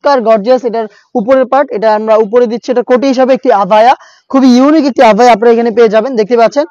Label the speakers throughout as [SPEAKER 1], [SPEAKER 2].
[SPEAKER 1] চমৎকার গর্জিয়াস এটার উপরের পার্ট, এটা আমরা উপরে দিচ্ছি, এটা কোটি হিসাবে একটি আভায়া, খুবই ইউনিক একটি আভায়া আপনারা এখানে পেয়ে যাবেন। দেখতে পাচ্ছেন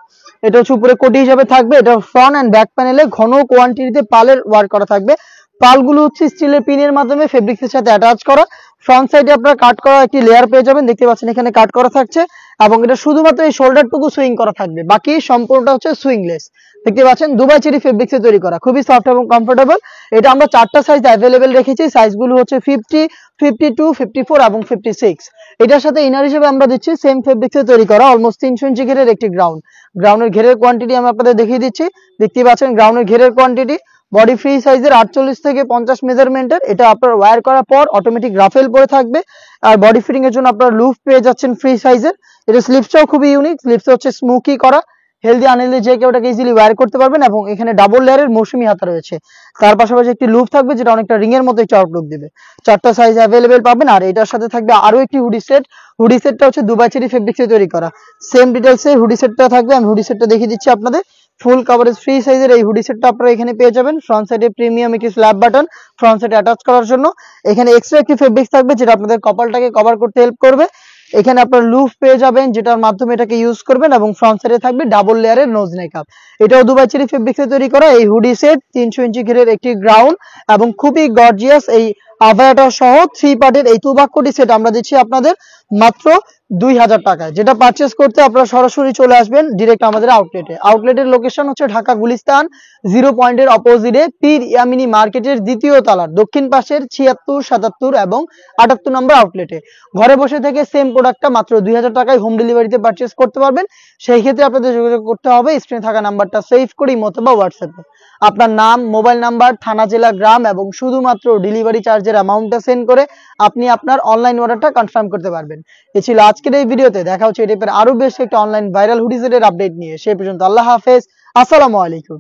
[SPEAKER 1] এটা হচ্ছে উপরে কোটি হিসাবে থাকবে। এটা ফ্রন্ট এন্ড ব্যাক প্যানেলে ঘন কোয়ান্টিটিতে পালের ওয়ার্ক করা থাকবে। পালগুলো হচ্ছে স্টিলের পিনের মাধ্যমে ফেব্রিক্সের সাথে অ্যাটাচ করা। ফ্রন্ট সাইডে আপনারা কাট করা একটি লেয়ার পেয়ে যাবেন, দেখতে পাচ্ছেন এখানে কাট করা থাকছে, এবং এটা শুধুমাত্র এই শোল্ডারটুকু সুইং করা থাকবে, বাকি সম্পূর্ণটা হচ্ছে সুইংলেস। দেখতে পাচ্ছেন দুবাই চেরি ফেব্রিক্সে তৈরি করা, খুবই সফট এবং কমফোর্টেবল। এটা আমরা 4টা সাইজ অ্যাভেলেবেল রেখেছি, সাইজগুলো হচ্ছে 50, 52, 54 এবং 56। এটার সাথে ইনার হিসেবে আমরা দিচ্ছি সেম ফেব্রিক্সে তৈরি করা অলমোস্ট 300 ইঞ্চি ঘেরের একটি গ্রাউন্ডের ঘেরের কোয়ান্টিটি আমি আপনাদের দেখিয়ে দিচ্ছি। দেখতে পাচ্ছেন গ্রাউন্ডের ঘেরের কোয়ান্টিটি বডি ফ্রি সাইজের 48 থেকে 50 মেজারমেন্টের। এটা আপনার ওয়্যার করার পর অটোমেটিক রাফেল পরে থাকবে, আর বডি ফিটিং এর জন্য আপনারা লুফ পেয়ে যাচ্ছেন ফ্রি সাইজের। এটা স্লিপসটাও খুবই ইউনিক, স্লিপস হচ্ছে স্মোকি করা, হেলদি আনহেলদি যে কেউ এটাকে ইজিলি ওয়্যার করতে পারবেন, এবং এখানে ডাবল লেয়ারের মৌসুমী হাতা রয়েছে। তার পাশাপাশি একটি লুপ থাকবে যেটা অনেকটা রিং এর মতো একটু আউটলুক দিবে। 4টা সাইজ অ্যাভেলেবেল পাবেন। আর এটার সাথে থাকবে আরো একটি হুডি সেট। হুডি সেটটা হচ্ছে দুবাই চেরি ফেব্রিক্সে তৈরি করা, সেম ডিটেইলসে হুডি সেটটা থাকবে। আমি হুডি সেটটা দেখিয়ে দিচ্ছি আপনাদের। ফুল কভারেজ ফ্রি সাইজের এই হুডি সেটটা আপনারা এখানে পেয়ে যাবেন। ফ্রন্ট সাইডে প্রিমিয়াম একটি স্ল্যাব বাটন ফ্রন্ট সাইডে অ্যাটাচ করার জন্য। এখানে এক্সট্রা একটি ফেব্রিক্স থাকবে যেটা আপনাদের কপালটাকে কভার করতে হেল্প করবে। এখানে আপনার লুফ পেয়ে যাবেন যেটার মাধ্যমে এটাকে ইউজ করবেন, এবং ফ্রন্ট সাইডে থাকবে ডাবল লেয়ারের নোজ নেকআপ। এটাও দুবাই চেরি ফেব্রিক্সে তৈরি করা এই হুডি সেট 300 ইঞ্চি ঘেরের একটি গ্রাউন্ড, এবং খুবই গর্জিয়াস এই আভায়াটা সহ 3 পার্টের এই তুবাক্কটি সেট আমরা দিচ্ছি আপনাদের মাত্র 2000 টাকায়। যেটা পারচেস করতে আপনারা সরাসরি চলে আসবেন ডিরেক্ট আমাদের আউটলেটে। আউটলেটের লোকেশন হচ্ছে ঢাকা গুলিস্তান 0 পয়েন্টের অপোজিটে পীর ইয়ামিনী মার্কেটের দ্বিতীয় তলার দক্ষিণ পাশের 76, 77 এবং 78 নম্বর আউটলেটে। ঘরে বসে থেকে সেম প্রোডাক্টটা মাত্র 2000 টাকায় হোম ডেলিভারিতে পারচেস করতে পারবেন। সেই ক্ষেত্রে আপনাদের যোগাযোগ করতে হবে স্ক্রিনে থাকা নাম্বারটা সেভ করে ইমো অথবা হোয়াটসঅ্যাপে আপনার নাম, মোবাইল নাম্বার, থানা, জেলা, গ্রাম এবং শুধুমাত্র ডেলিভারি চার্জের অ্যামাউন্টটা সেন্ড করে আপনি আপনার অনলাইন অর্ডারটা কনফার্ম করতে পারবেন। এ ছিল আজকের এই ভিডিওতে। দেখা হচ্ছে এই টাইপের আরো বেশ একটা অনলাইন ভাইরাল হুডি সেটের আপডেট নিয়ে। সেই পর্যন্ত আল্লাহ হাফেজ, আসসালামু আলাইকুম।